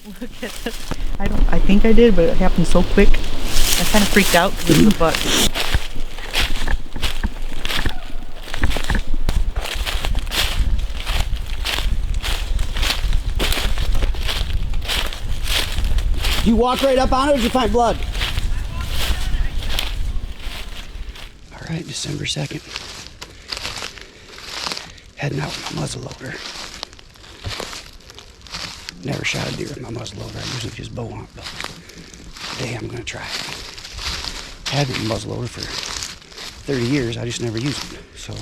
Look at this. I think I did, but it happened so quick. I kind of freaked out because it was a buck. Did you walk right up on it or did you find blood? All right, December 2nd. Heading out with my muzzleloader. Never shot a deer with my muzzleloader. I usually just bow hunt, but today I'm gonna try it. I had a muzzleloader for 30 years. I just never used it. So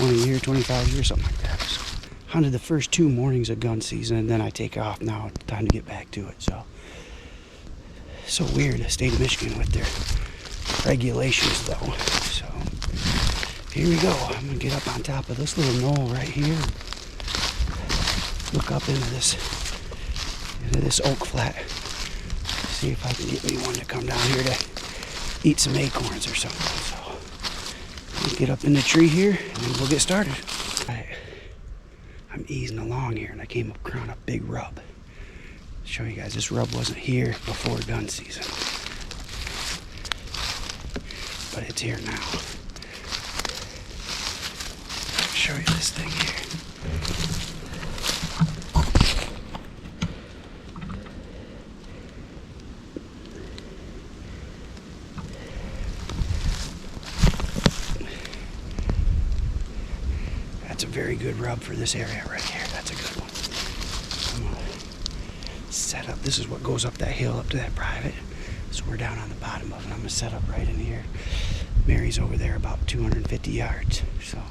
20 years, 25 years, something like that. So, hunted the first 2 mornings of gun season, and then I take off now. It's time to get back to it. So weird, the state of Michigan with their regulations, though. So here we go. I'm gonna get up on top of this little knoll right here. Look up into this oak flat. See if I can get me one to come down here to eat some acorns or something. So we'll get up in the tree here and then we'll get started. I'm easing along here and I came across a big rub. Show you guys, this rub wasn't here before gun season, but it's here now. Show you this thing here. That's a very good rub for this area right here. That's a good one. I'm gonna set up. This is what goes up that hill up to that private. So we're down on the bottom of it. I'm gonna set up right in here. Mary's over there about 250 yards. So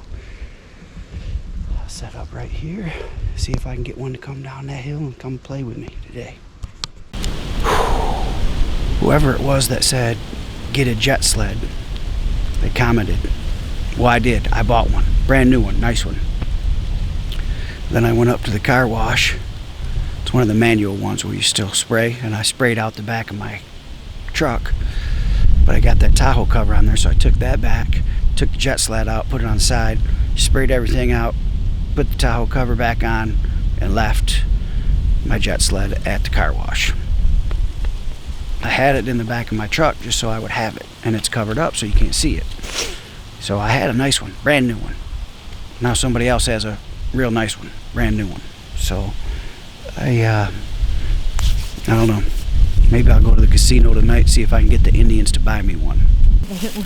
I'll set up right here. See if I can get one to come down that hill and come play with me today. Whoever it was that said, get a jet sled, they commented. Well, I did. I bought one. Brand new one. Nice one. Then I went up to the car wash. It's one of the manual ones where you still spray. And I sprayed out the back of my truck. But I got that Tahoe cover on there, so I took that back. Took the jet sled out, put it on the side. Sprayed everything out. Put the Tahoe cover back on. And left my jet sled at the car wash. I had it in the back of my truck just so I would have it. And it's covered up so you can't see it. So I had a nice one, brand new one. Now somebody else has a real nice one, brand new one. So I don't know. Maybe I'll go to the casino tonight, see if I can get the Indians to buy me one.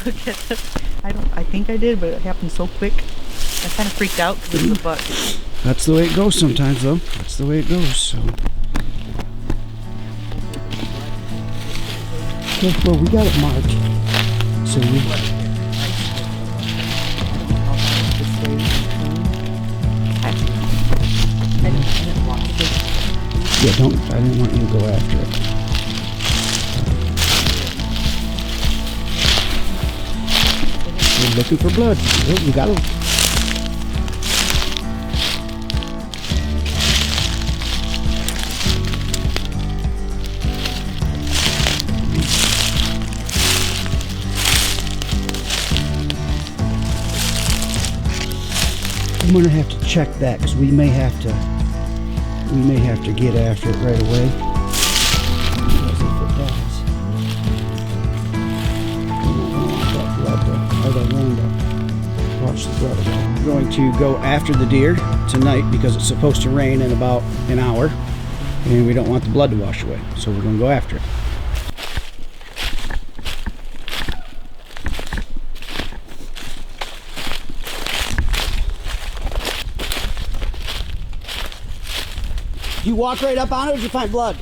Look at this. I think I did, but it happened so quick. I kind of freaked out because it was a buck. That's the way it goes sometimes, though. That's the way it goes. So. Well, we got it marked. So we. Yeah, I didn't want you to go after it. We're looking for blood. Oh, we got it. I'm gonna have to check that because we may have to get after it right away. Because if it does, we're not gonna want that blood to, or the wound to watch the blood again. We're going to go after the deer tonight because it's supposed to rain in about an hour and we don't want the blood to wash away. So we're gonna go after it. Did you walk right up on it or did you find blood?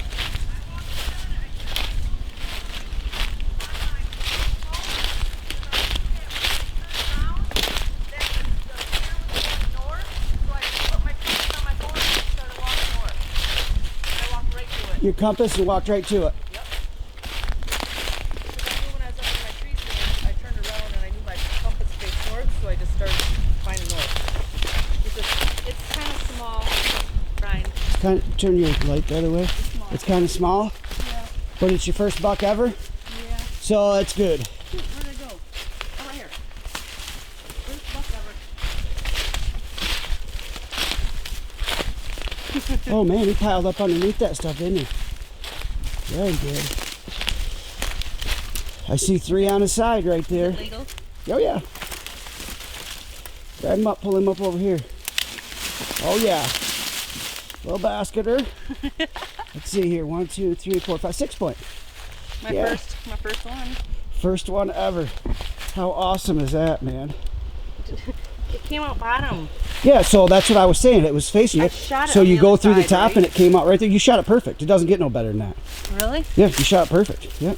Your compass and walked right to it. Yep. Because I knew when I was up in my tree stand, I turned around and I knew my compass faced north, so I just started finding north. It's kind of small, Brian. It's kind of, turn your light the other way. It's kind of small. Yeah. But it's your first buck ever. Yeah. So it's good. Where'd I go? Oh, right here. First buck ever. Oh man, he piled up underneath that stuff, didn't he? Very good. I see 3 on his side right there. Legal? Oh yeah. Grab him up, pull him up over here. Oh yeah. Little basketer. Let's see here. 1, 2, 3, 4, 5, 6 point. My first one. First one ever. How awesome is that, man? It came out bottom. Yeah, so that's what I was saying. It was facing I you. shot it So on you the go other through the side, top right? and it came out right there. You shot it perfect. It doesn't get no better than that. Really? Yeah, you shot it perfect. Yeah.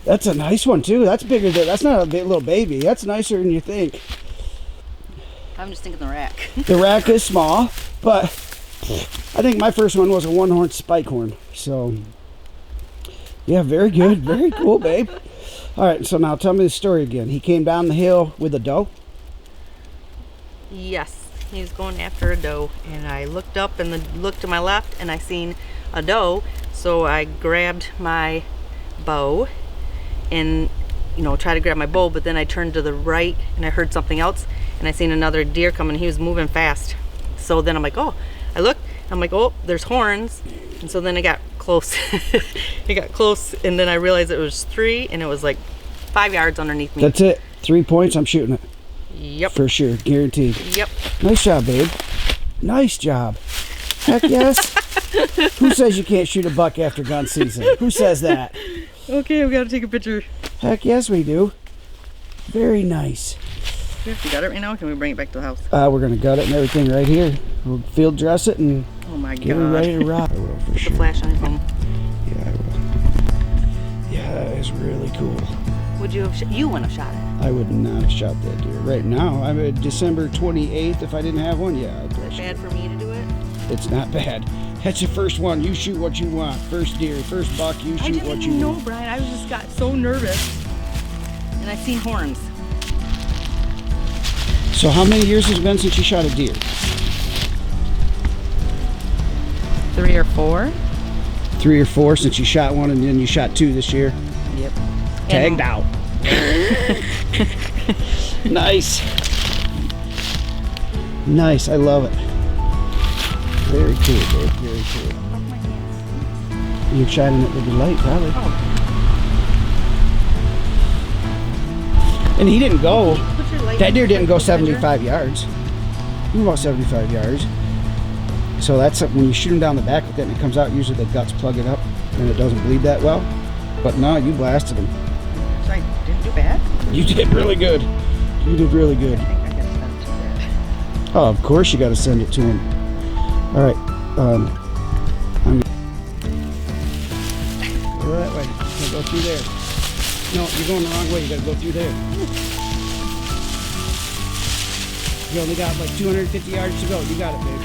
That's a nice one too. That's bigger than, that's not a big, little baby. That's nicer than you think. I'm just thinking the rack. The rack is small, but I think my first one was a 1-horn spike horn. So yeah, very good. Very cool, babe. All right, so now tell me the story again. He came down the hill with a doe? Yes, he was going after a doe, and I looked up and looked to my left, and I seen a doe. So I grabbed my bow and tried to grab my bow, but then I turned to the right and I heard something else, and I seen another deer coming. He was moving fast. So then I'm like, oh, I looked, I'm like, oh, there's horns. And so then I got close. It got close, and then I realized it was 3, and it was like 5 yards underneath me. That's it. 3 points. I'm shooting it. Yep. For sure. Guaranteed. Yep. Nice job, babe. Nice job. Heck yes. Who says you can't shoot a buck after gun season? Who says that? Okay, we gotta take a picture. Heck yes, we do. Very nice. You got it right now? Can we bring it back to the house? We're going to gut it and everything right here. We'll field dress it and Oh my get her god. ready to rock. I will, for The sure. flash on your phone. Yeah, I will. Yeah, that is really cool. Would you have? You wouldn't have shot it. I would not have shot that deer. Right now, I'm at December 28th. If I didn't have one, yeah, I'd Is it bad for me to do it? It's not bad. That's the first one. You shoot what you want. First deer, first buck, you I shoot didn't what even you know, want. Brian. I just got so nervous. And I seen horns. So how many years has it been since you shot a deer? 3 or 4. 3 or 4 since you shot one, and then you shot 2 this year. Yep. Tagged out. Nice. Nice. I love it. Very cool, babe. Very cool. You're shining it with the light, probably. Oh. And he didn't go. Put your light That deer didn't go in the picture. 75 yards. He went about 75 yards. So that's something, when you shoot him down the back with it and it comes out, usually the guts plug it up and it doesn't bleed that well. But no, you blasted him. So I didn't do bad? You did really good. You did really good. I think I gotta send it to that. Oh, of course you got to send it to him. All right. Go that way. You go through there. No, you're going the wrong way. You got to go through there. You only got like 250 yards to go. You got it, babe.